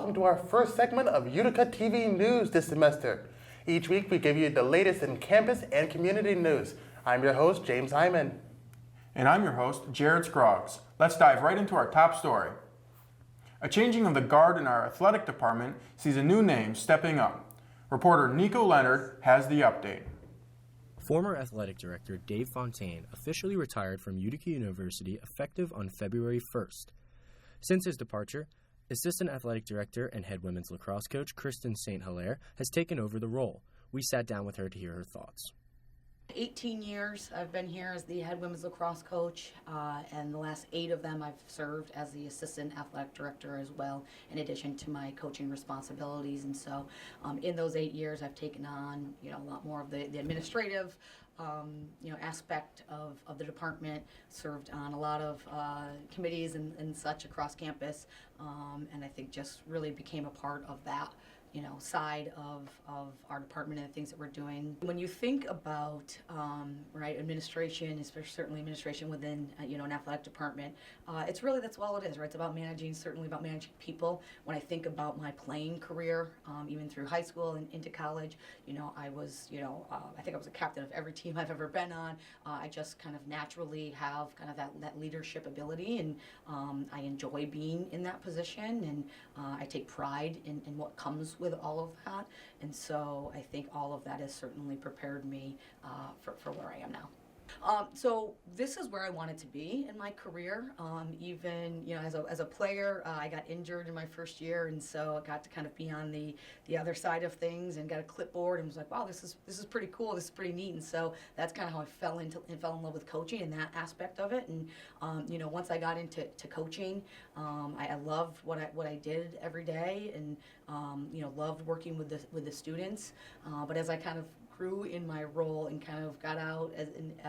Welcome to our first segment of Utica TV News this semester. Each week we give you the latest in campus and community news. I'm your host, James Hyman. And I'm your host, Jared Scroggs. Let's dive right into our top story. A changing of the guard in our athletic department sees a new name stepping up. Reporter Nico Leonard has the update. Former athletic director Dave Fontaine officially retired from Utica University effective on February 1st. Since his departure, Assistant Athletic Director and head women's lacrosse coach Kristen St. Hilaire has taken over the role. We sat down with her to hear her thoughts. 18 years I've been here as the head women's lacrosse coach, and the last 8 of them I've served as the assistant athletic director as well, in addition to my coaching responsibilities. And so in those 8 years I've taken on a lot more of the administrative aspect of the department, served on a lot of committees and such across campus, and I think just really became a part of that side of our department and the things that we're doing. When you think about administration, especially certainly administration within an athletic department, it's really, that's all it is, right? It's about managing, certainly about managing people. When I think about my playing career, even through high school and into college, I was, I think I was a captain of every team I've ever been on. I just kind of naturally have kind of that leadership ability, and I enjoy being in that position, and I take pride in what comes with all of that, and so I think all of that has certainly prepared me for where I am now. So this is where I wanted to be in my career. Even as a player, I got injured in my first year, and so I got to kind of be on the other side of things and got a clipboard and was like, wow, this is pretty cool. This is pretty neat. And so that's kind of how I fell in love with coaching and that aspect of it. And once I got into coaching, I loved what I did every day, and loved working with the students. But as I kind of grew in my role and kind of got out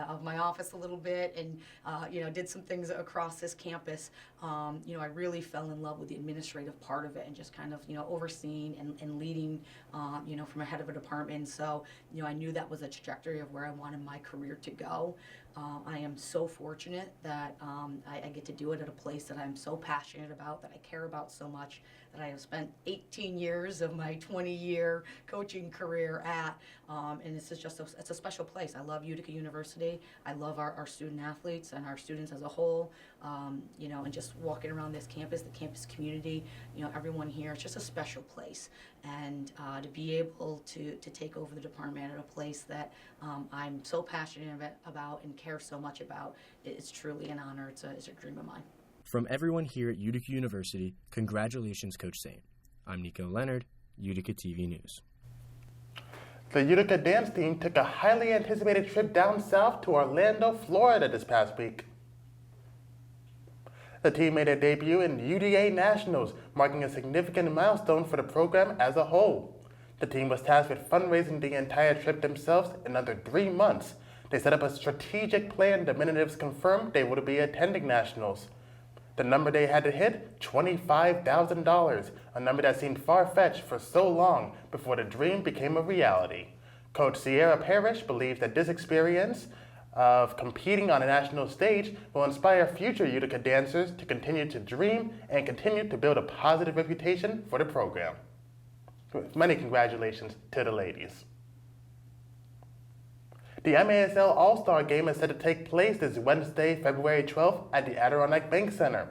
of my office a little bit, and did some things across this campus, I really fell in love with the administrative part of it, and just kind of overseeing and leading from a head of a department. So I knew that was a trajectory of where I wanted my career to go. I am so fortunate that I get to do it at a place that I'm so passionate about, that I care about so much, that I have spent 18 years of my 20-year coaching career at, and it's just it's a special place. I love Utica University. I love our student athletes and our students as a whole, and just walking around this campus, the campus community, everyone here, it's just a special place. And to be able to take over the department at a place that I'm so passionate about and care so much about, it's truly an honor. It's a dream of mine. From everyone here at Utica University, congratulations, Coach Saint. I'm Nico Leonard, Utica TV News. The Utica dance team took a highly anticipated trip down south to Orlando, Florida this past week. The team made a debut in UTA Nationals, marking a significant milestone for the program as a whole. The team was tasked with fundraising the entire trip themselves in under 3 months. They set up a strategic plan the minute it was confirmed they would be attending Nationals. The number they had to hit, $25,000, a number that seemed far-fetched for so long before the dream became a reality. Coach Sierra Parrish believes that this experience of competing on a national stage will inspire future Utica dancers to continue to dream and continue to build a positive reputation for the program. Many congratulations to the ladies. The MASL All-Star Game is set to take place this Wednesday, February 12th at the Adirondack Bank Center.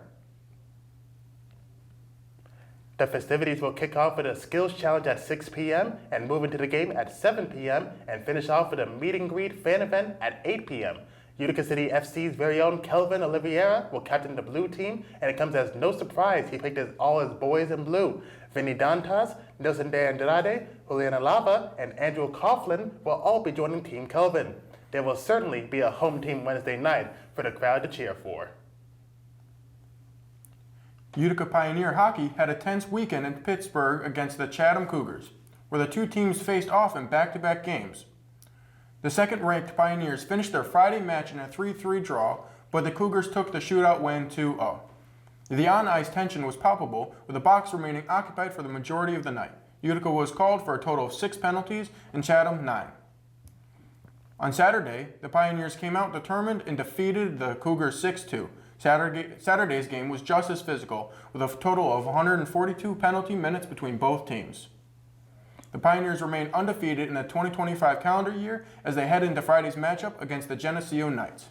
The festivities will kick off with a skills challenge at 6 p.m. and move into the game at 7 p.m. and finish off with a meet and greet fan event at 8 p.m. Utica City FC's very own Kelvin Oliveira will captain the blue team, and it comes as no surprise he picked all his boys in blue. Vinny Dantas, Nelson De Andrade, Juliana Lava, and Andrew Coughlin will all be joining Team Kelvin. There will certainly be a home team Wednesday night for the crowd to cheer for. Utica Pioneer Hockey had a tense weekend in Pittsburgh against the Chatham Cougars, where the two teams faced off in back-to-back games. The second-ranked Pioneers finished their Friday match in a 3-3 draw, but the Cougars took the shootout win 2-0. The on-ice tension was palpable, with the box remaining occupied for the majority of the night. Utica was called for a total of 6 penalties and Chatham 9. On Saturday, the Pioneers came out determined and defeated the Cougars 6-2. Saturday's game was just as physical, with a total of 142 penalty minutes between both teams. The Pioneers remain undefeated in the 2025 calendar year as they head into Friday's matchup against the Geneseo Knights.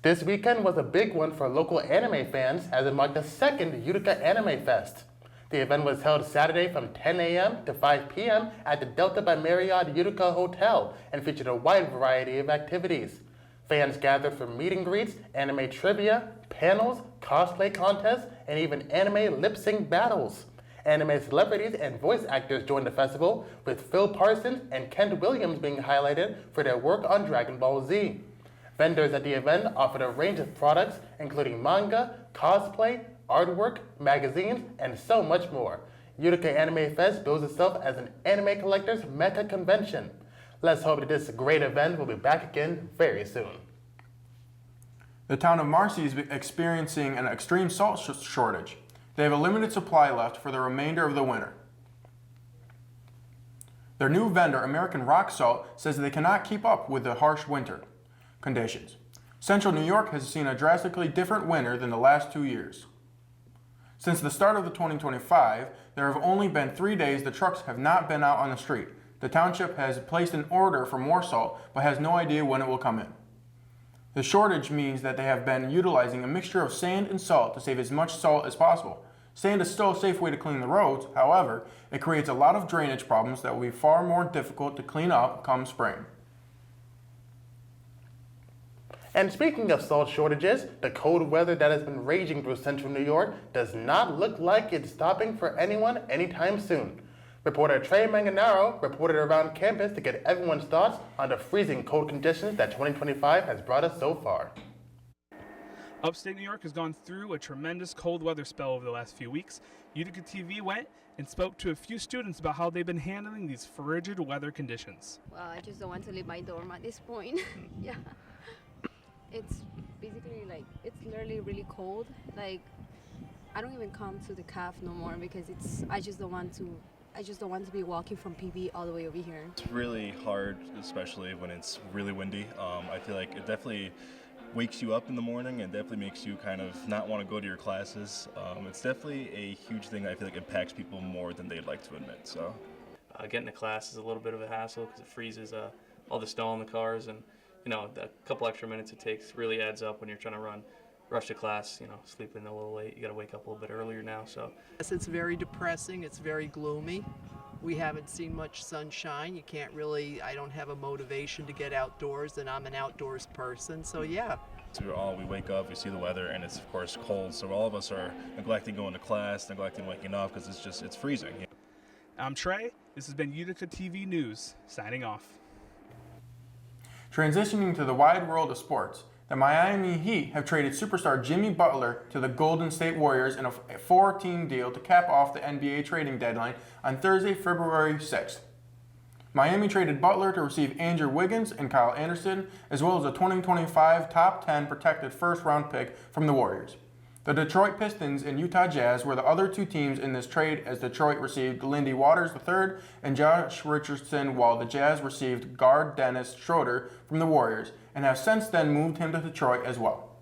This weekend was a big one for local anime fans as it marked the second Utica Anime Fest. The event was held Saturday from 10 a.m. to 5 p.m. at the Delta by Marriott Utica Hotel and featured a wide variety of activities. Fans gathered for meet and greets, anime trivia, panels, cosplay contests, and even anime lip-sync battles. Anime celebrities and voice actors joined the festival, with Phil Parsons and Kent Williams being highlighted for their work on Dragon Ball Z. Vendors at the event offered a range of products, including manga, cosplay, artwork, magazines, and so much more. Utica Anime Fest bills itself as an anime collector's mecca convention. Let's hope that this great event will be back again very soon. The town of Marcy is experiencing an extreme salt shortage. They have a limited supply left for the remainder of the winter. Their new vendor, American Rock Salt, says they cannot keep up with the harsh winter conditions. Central New York has seen a drastically different winter than the last 2 years. Since the start of the 2025, there have only been 3 days the trucks have not been out on the street. The township has placed an order for more salt, but has no idea when it will come in. The shortage means that they have been utilizing a mixture of sand and salt to save as much salt as possible. Sand is still a safe way to clean the roads, however, it creates a lot of drainage problems that will be far more difficult to clean up come spring. And speaking of salt shortages, the cold weather that has been raging through central New York does not look like it's stopping for anyone anytime soon. Reporter Trey Manganaro reported around campus to get everyone's thoughts on the freezing cold conditions that 2025 has brought us so far. Upstate New York has gone through a tremendous cold weather spell over the last few weeks. UticaTV went and spoke to a few students about how they've been handling these frigid weather conditions. Well, I just don't want to leave my dorm at this point. Yeah. It's basically like, it's literally really cold. Like, I don't even come to the CAF no more because I just don't want to be walking from PB all the way over here. It's really hard, especially when it's really windy. I feel like it definitely wakes you up in the morning and definitely makes you kind of not want to go to your classes. It's definitely a huge thing that I feel like impacts people more than they'd like to admit. So, getting to class is a little bit of a hassle because it freezes all the snow in the cars, and the couple extra minutes it takes really adds up when you're trying to rush to class, sleeping a little late. You got to wake up a little bit earlier now. So yes, it's very depressing. It's very gloomy. We haven't seen much sunshine. You can't really, I don't have a motivation to get outdoors, and I'm an outdoors person, so yeah. So we wake up, we see the weather, and it's of course cold, so all of us are neglecting going to class, neglecting waking up because it's freezing. I'm Trey. This has been UticaTV News, signing off. Transitioning to the wide world of sports, the Miami Heat have traded superstar Jimmy Butler to the Golden State Warriors in a 4-team deal to cap off the NBA trading deadline on Thursday, February 6th. Miami traded Butler to receive Andrew Wiggins and Kyle Anderson, as well as a 2025 top 10 protected first-round pick from the Warriors. The Detroit Pistons and Utah Jazz were the other two teams in this trade, as Detroit received Lindy Waters III and Josh Richardson, while the Jazz received guard Dennis Schroeder from the Warriors, and have since then moved him to Detroit as well.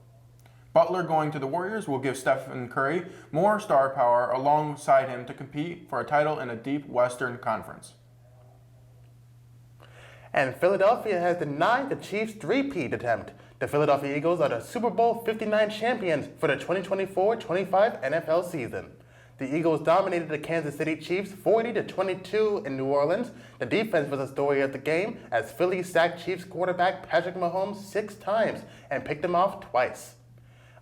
Butler going to the Warriors will give Stephen Curry more star power alongside him to compete for a title in a deep Western Conference. And Philadelphia has denied the Chiefs' three-peat attempt. The Philadelphia Eagles are the Super Bowl 59 champions for the 2024-25 NFL season. The Eagles dominated the Kansas City Chiefs 40-22 in New Orleans. The defense was the story of the game as Philly sacked Chiefs quarterback Patrick Mahomes 6 times and picked him off twice.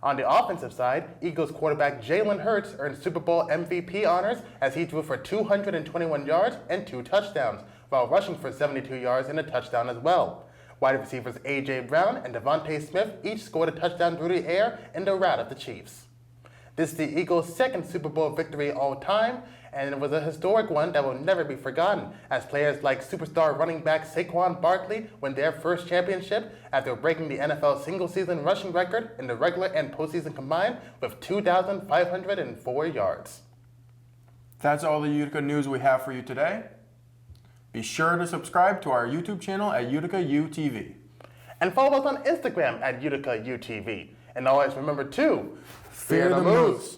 On the offensive side, Eagles quarterback Jalen Hurts earned Super Bowl MVP honors as he threw for 221 yards and 2 touchdowns, while rushing for 72 yards and a touchdown as well. Wide receivers A.J. Brown and Devontae Smith each scored a touchdown through the air in the rout of the Chiefs. This is the Eagles' second Super Bowl victory all time, and it was a historic one that will never be forgotten, as players like superstar running back Saquon Barkley win their first championship after breaking the NFL single-season rushing record in the regular and postseason combined with 2,504 yards. That's all the Utica news we have for you today. Be sure to subscribe to our YouTube channel at UticaTV. And follow us on Instagram at UticaUTV. And always remember to Fear the moose.